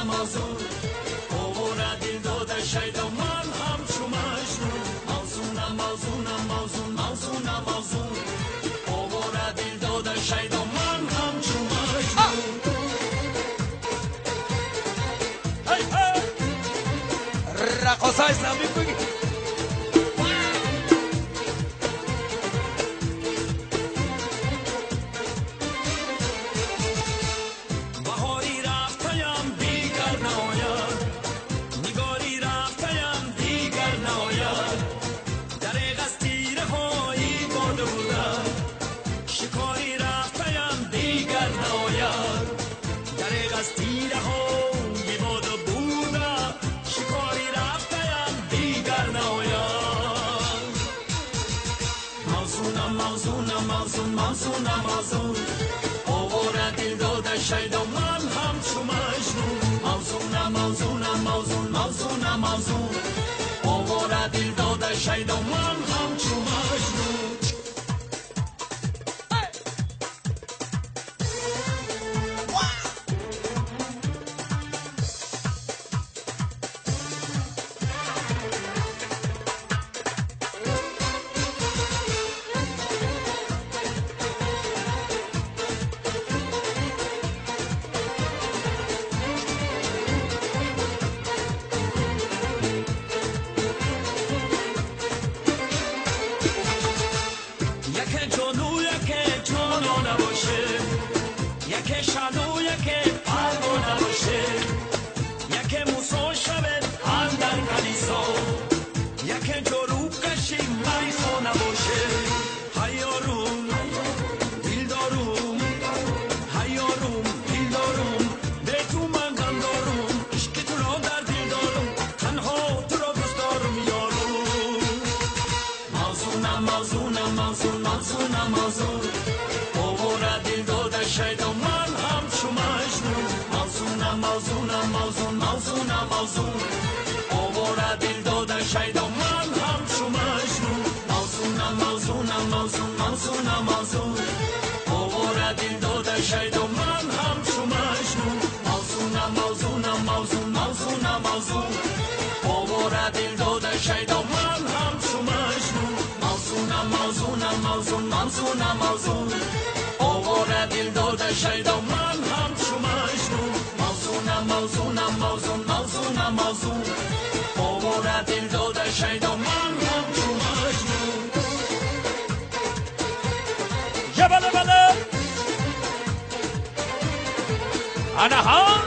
موزون اوورا دل داده شید و من همچو مجنون موزونم موزونم موزون موزونم موزون اوورا دل داده شید و من همچو مجنون رقاصه اسلامی بگی بهاری رفتیم دیگر ناید نگاری رفتیم دیگر ناید دریغ از تیره هایی باده بودن شکاری رفتیم دیگر ناید دریغ از تیره هایی باده بودن شکاری رفتیم دیگر ناید موزونم موزونم موزون موزونم موزون اوورا دل داده شید و من همچو مجنون موزونم موزونم موزون موزونم موزون اوورا دل داده شید و من همچو مجنون یک جانو یک جانو نباشه یک شانو یک پروا نباشه یک موسا شود اندر کلیسا یک جارو کشی مریخا نباشه هیاروم دیلداروم هیاروم دیلداروم به تو من غم دارم عشق تو را در دل دارم تنها تو را دوست دارم یارو موزونم موزونم موزون موزونم موزون اوورا دل داده شید و من همچو مجنون موزونم موزونم موزون موزونم موزون اوورا دل داده شید و من همچو مجنون موزونم موزونم موزون موزونم موزون اوورا دل داده شید و من همچو مجنون موزونم موزونم موزون موزونم موزون اوورا دل داده شید و من همچو مجنون موزونم موزونم موزون موزونم موزون اوورا دل داده شید و من همچو مجنون موزونم موزونم موزون موزونم موزون اوورا دل داده شید و من همچو مجنون یا بله بله آنها